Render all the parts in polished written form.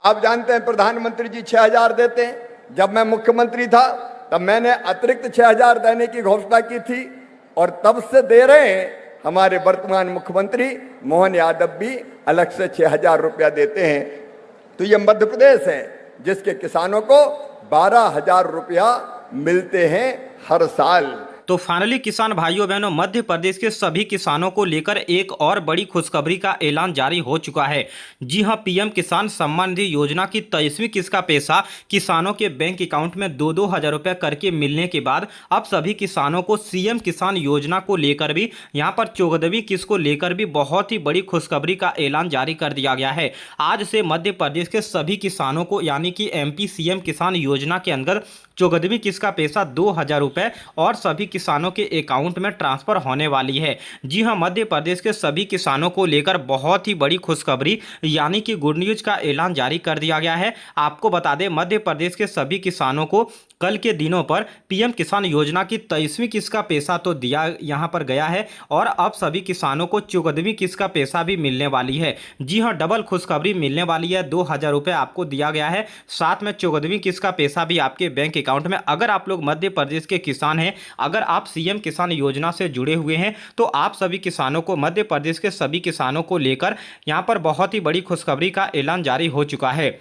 आप जानते हैं प्रधानमंत्री जी 6,000 देते हैं। जब मैं मुख्यमंत्री था तब मैंने अतिरिक्त 6,000 देने की घोषणा की थी और तब से दे रहे हैं। हमारे वर्तमान मुख्यमंत्री मोहन यादव भी अलग से 6,000 रुपया देते हैं। तो ये मध्य प्रदेश है जिसके किसानों को 12,000 रुपया मिलते हैं हर साल। तो फाइनली किसान भाइयों बहनों, मध्य प्रदेश के सभी किसानों को लेकर एक और बड़ी खुशखबरी का ऐलान जारी हो चुका है। जी हां, पीएम किसान सम्मान निधि योजना की 23वीं किस्त का पैसा किसानों के बैंक अकाउंट में 2-2 हजार रुपये करके मिलने के बाद अब सभी किसानों को सीएम किसान योजना को लेकर भी, यहां पर 14वीं किस्त को लेकर भी बहुत ही बड़ी खुशखबरी का ऐलान जारी कर दिया गया है। आज से मध्य प्रदेश के सभी किसानों को यानी कि एमपी सीएम किसान योजना के अंदर 14वीं किस्त का पैसा 2,000 रुपये और सभी किसानों के अकाउंट में ट्रांसफर होने वाली है। जी हां, मध्य प्रदेश के सभी किसानों को लेकर बहुत ही बड़ी खुशखबरी यानी कि गुड न्यूज का ऐलान जारी कर दिया गया है। आपको बता दें, मध्य प्रदेश के सभी किसानों को कल के दिनों पर पीएम किसान योजना की 23वीं किस्त का पैसा तो दिया यहां पर गया है और अब सभी किसानों को 14वीं किस्त का पैसा भी मिलने वाली है। जी हां, डबल खुशखबरी मिलने वाली है। 2,000 रुपये आपको दिया गया है, साथ में 14वीं किस्त का पैसा भी आपके बैंक अकाउंट में। अगर आप लोग मध्य प्रदेश के किसान हैं, अगर आप सीएम किसान योजना से जुड़े हुए हैं, तो आप सभी किसानों को, मध्य प्रदेश के सभी किसानों को लेकर यहां पर बहुत ही बड़ी खुशखबरी का ऐलान जारी हो चुका है।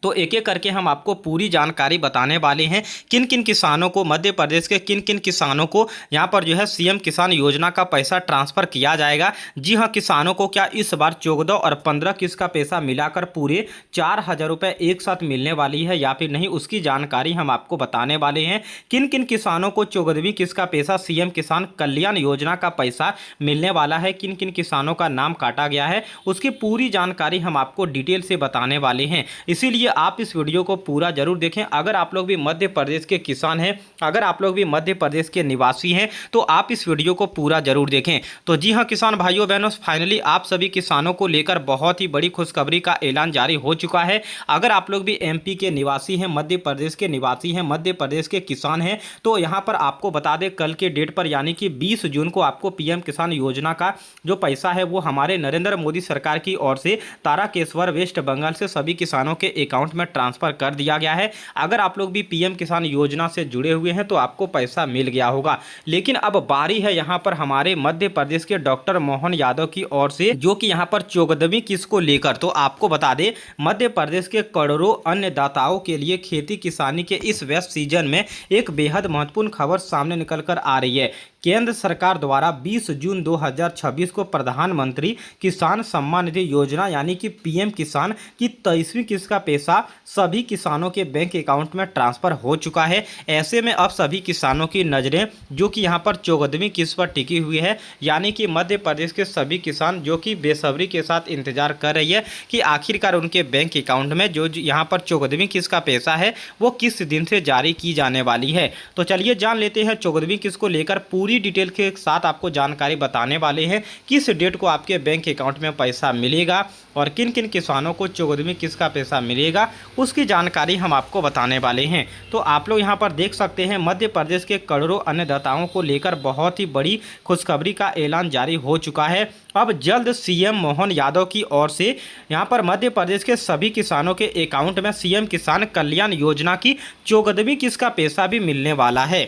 तो एक एक करके हम आपको पूरी जानकारी बताने वाले हैं किन किन किसानों को, मध्य प्रदेश के किन किन किसानों को यहां पर जो है सीएम किसान योजना का पैसा ट्रांसफर किया जाएगा। जी हां, किसानों को क्या इस बार 14 और 15 किस्त का पैसा मिलाकर पूरे 4,000 रुपये एक साथ मिलने वाली है या फिर नहीं, उसकी जानकारी हम आपको बताने वाले हैं। किन किन किसानों को 14वीं किस्त का पैसा, सीएम किसान कल्याण योजना का पैसा मिलने वाला है, किन किन किसानों का नाम काटा गया है, उसकी पूरी जानकारी हम आपको डिटेल से बताने वाले हैं। इसीलिए आप इस वीडियो को पूरा जरूर देखें। अगर आप लोग भी मध्य प्रदेश के किसान हैं, अगर आप लोग भी मध्य प्रदेश के निवासी हैं, तो आप इस वीडियो को पूरा जरूर देखें। तो जी हां किसान भाइयों बहनों, फाइनली आप सभी किसानों को लेकर बहुत ही बड़ी खुशखबरी का ऐलान जारी हो चुका है। अगर आप लोग भी एमपी के निवासी हैं, मध्य प्रदेश के निवासी हैं, मध्य प्रदेश के किसान हैं, तो यहाँ पर आपको बता दें कल के डेट पर यानी कि 20 जून को आपको पीएम किसान योजना का जो पैसा है वो हमारे नरेंद्र मोदी सरकार की ओर से तारकेश्वर वेस्ट बंगाल से सभी किसानों के अकाउंट में ट्रांसफर कर दिया गया है। अगर आप लोग भी पीएम किसान योजना से जुड़े हुए हैं तो आपको पैसा मिल गया होगा। लेकिन अब बारी है यहाँ पर हमारे मध्य प्रदेश के डॉक्टर मोहन यादव की ओर से, जो कि यहाँ पर 14वीं किस्त को लेकर, तो आपको बता दें मध्य प्रदेश के करोड़ों अन्नदाताओं के लिए खेती किसानी के इस व्यस्त सीजन में एक बेहद महत्वपूर्ण खबर सामने निकल कर आ रही है। केंद्र सरकार द्वारा 20 जून 2026 को प्रधानमंत्री किसान सम्मान निधि योजना यानी कि पीएम किसान की 23वीं किस्त का पैसा सभी किसानों के बैंक अकाउंट में ट्रांसफर हो चुका है। ऐसे में अब सभी किसानों की नज़रें जो कि यहाँ पर 14वीं किस्त पर टिकी हुई है, यानी कि मध्य प्रदेश के सभी किसान जो कि बेसब्री के साथ इंतजार कर रही है कि आखिरकार उनके बैंक अकाउंट में जो यहाँ पर 14वीं किस्त का पैसा है वो किस दिन से जारी की जाने वाली है। तो चलिए जान लेते हैं 14वीं किस्त को लेकर पूरी डिटेल के साथ आपको जानकारी बताने वाले हैं। किस डेट को आपके बैंक अकाउंट में पैसा मिलेगा और किन किन किसानों को 14वीं किस्त का पैसा मिलेगा, उसकी जानकारी हम आपको बताने वाले हैं। तो आप लोग यहां पर देख सकते हैं मध्य प्रदेश के करोड़ों अन्नदाताओं को लेकर बहुत ही बड़ी खुशखबरी का ऐलान जारी हो चुका है। अब जल्द सीएम मोहन यादव की ओर से यहां पर मध्य प्रदेश के सभी किसानों के अकाउंट में सीएम किसान कल्याण योजना की 14वीं किस्त का पैसा भी मिलने वाला है।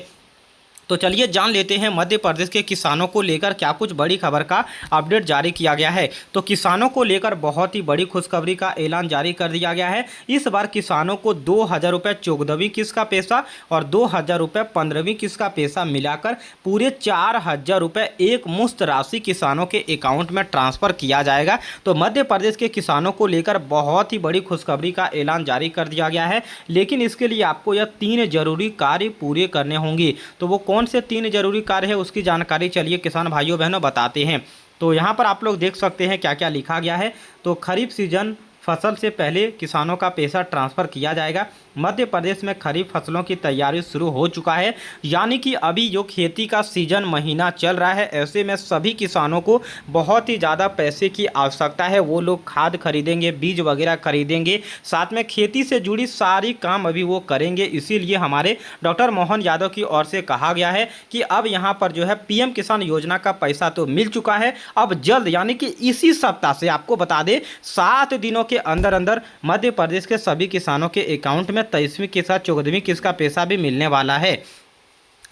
तो चलिए जान लेते हैं मध्य प्रदेश के किसानों को लेकर क्या कुछ बड़ी खबर का अपडेट जारी किया गया है। तो किसानों को लेकर बहुत ही बड़ी खुशखबरी का ऐलान जारी कर दिया गया है। इस बार किसानों को 2,000 रुपये 14वीं किस्त का पैसा और 2,000 रुपये 15वीं किस्त का पैसा मिलाकर पूरे 4,000 रुपये एक मुश्त राशि किसानों के अकाउंट में ट्रांसफर किया जाएगा। तो मध्य प्रदेश के किसानों को लेकर बहुत ही बड़ी खुशखबरी का ऐलान जारी कर दिया गया है। लेकिन इसके लिए आपको यह 3 जरूरी कार्य पूरे करने होंगे। तो वो कौन से 3 जरूरी कार्य है उसकी जानकारी चलिए किसान भाइयों बहनों बताते हैं। तो यहाँ पर आप लोग देख सकते हैं क्या क्या लिखा गया है। तो खरीफ सीजन फसल से पहले किसानों का पैसा ट्रांसफ़र किया जाएगा। मध्य प्रदेश में खरीफ फसलों की तैयारी शुरू हो चुका है, यानी कि अभी जो खेती का सीजन महीना चल रहा है, ऐसे में सभी किसानों को बहुत ही ज़्यादा पैसे की आवश्यकता है। वो लोग खाद खरीदेंगे, बीज वगैरह खरीदेंगे, साथ में खेती से जुड़ी सारी काम अभी वो करेंगे। इसीलिए हमारे डॉक्टर मोहन यादव की ओर से कहा गया है कि अब यहाँ पर जो है पीएम किसान योजना का पैसा तो मिल चुका है, अब जल्द यानी कि इसी सप्ताह से आपको बता दें 7 दिनों के इसके अंदर अंदर मध्य प्रदेश के सभी किसानों के अकाउंट में 23वीं के साथ 14वीं किस्त का पैसा भी मिलने वाला है।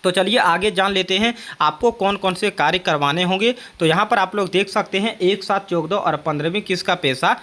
तो चलिए आगे जान लेते हैं आपको कौन कौन से कार्य करवाने होंगे। तो यहाँ पर आप लोग देख सकते हैं एक साथ 14 और 15वीं किस्त का पैसा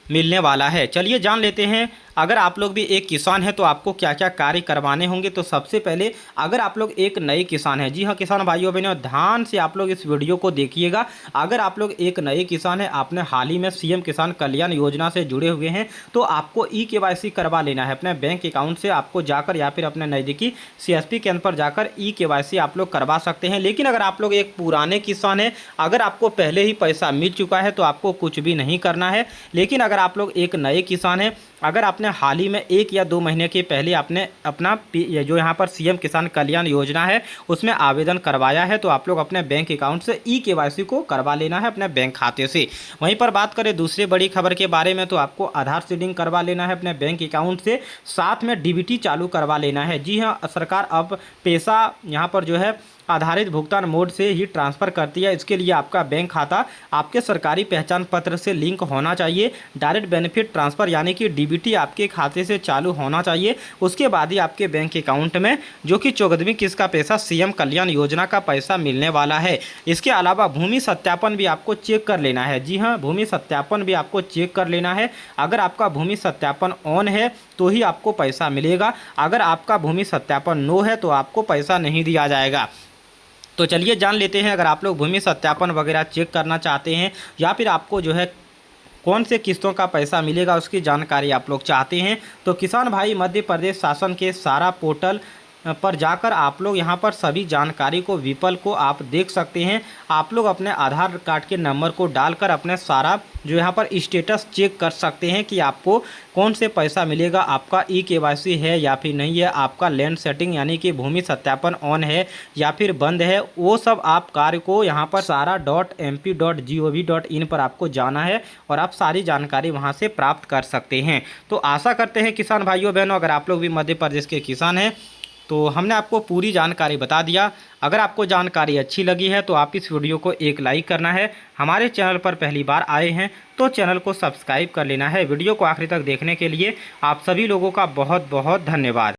मिलने वाला है। चलिए जान लेते हैं अगर आप लोग भी एक किसान हैं तो आपको क्या क्या कार्य करवाने होंगे। तो सबसे पहले अगर आप लोग एक नए किसान हैं, जी हाँ किसान भाइयों बहनों, ध्यान से आप लोग इस वीडियो को देखिएगा। अगर आप लोग एक नए किसान हैं, आपने हाल ही में सीएम किसान कल्याण योजना से जुड़े हुए हैं, तो आपको ई-केवाईसी करवा लेना है। अपने बैंक अकाउंट से आपको जाकर या फिर अपने नज़दीकी सीएसपी केंद्र पर जाकर ई-केवाईसी आप लोग करवा सकते हैं। लेकिन अगर आप लोग एक पुराने किसान हैं, अगर आपको पहले ही पैसा मिल चुका है तो आपको कुछ भी नहीं करना है। लेकिन अगर आप लोग एक नए किसान हैं, अगर आपने हाल ही में 1 या 2 महीने के पहले आपने अपना जो यहाँ पर सीएम किसान कल्याण योजना है उसमें आवेदन करवाया है, तो आप लोग अपने बैंक अकाउंट से ई-केवाईसी को करवा लेना है अपने बैंक खाते से। वहीं पर बात करें दूसरी बड़ी खबर के बारे में, तो आपको आधार सीडिंग करवा लेना है अपने बैंक अकाउंट से, साथ में डीबीटी चालू करवा लेना है। जी हाँ, सरकार अब पैसा यहाँ पर जो है आधारित भुगतान मोड से ही ट्रांसफ़र करती है। इसके लिए आपका बैंक खाता आपके सरकारी पहचान पत्र से लिंक होना चाहिए। डायरेक्ट बेनिफिट ट्रांसफ़र यानी कि डीबीटी आपके खाते से चालू होना चाहिए। उसके बाद ही आपके बैंक अकाउंट में जो कि 14वीं किस्त का पैसा सीएम कल्याण योजना का पैसा मिलने वाला है। इसके अलावा भूमि सत्यापन भी आपको चेक कर लेना है। जी हाँ, भूमि सत्यापन भी आपको चेक कर लेना है। अगर आपका भूमि सत्यापन ऑन है तो ही आपको पैसा मिलेगा। अगर आपका भूमि सत्यापन नो है तो आपको पैसा नहीं दिया जाएगा। तो चलिए जान लेते हैं अगर आप लोग भूमि सत्यापन वगैरह चेक करना चाहते हैं या फिर आपको जो है कौन से किस्तों का पैसा मिलेगा उसकी जानकारी आप लोग चाहते हैं, तो किसान भाई मध्य प्रदेश शासन के सारा पोर्टल पर जाकर आप लोग यहाँ पर सभी जानकारी को विकल्प को आप देख सकते हैं। आप लोग अपने आधार कार्ड के नंबर को डालकर अपने सारा जो यहाँ पर स्टेटस चेक कर सकते हैं कि आपको कौन से पैसा मिलेगा, आपका ई-केवाईसी है या फिर नहीं है, आपका लैंड सेटिंग यानी कि भूमि सत्यापन ऑन है या फिर बंद है। वो सब आप कार्य को यहाँ पर sara.mp.gov.in पर आपको जाना है और आप सारी जानकारी वहाँ से प्राप्त कर सकते हैं। तो आशा करते हैं किसान भाइयों बहनों, अगर आप लोग भी मध्य प्रदेश के किसान हैं तो हमने आपको पूरी जानकारी बता दिया। अगर आपको जानकारी अच्छी लगी है तो आप इस वीडियो को एक लाइक करना है। हमारे चैनल पर पहली बार आए हैं तो चैनल को सब्सक्राइब कर लेना है। वीडियो को आखिरी तक देखने के लिए आप सभी लोगों का बहुत बहुत धन्यवाद।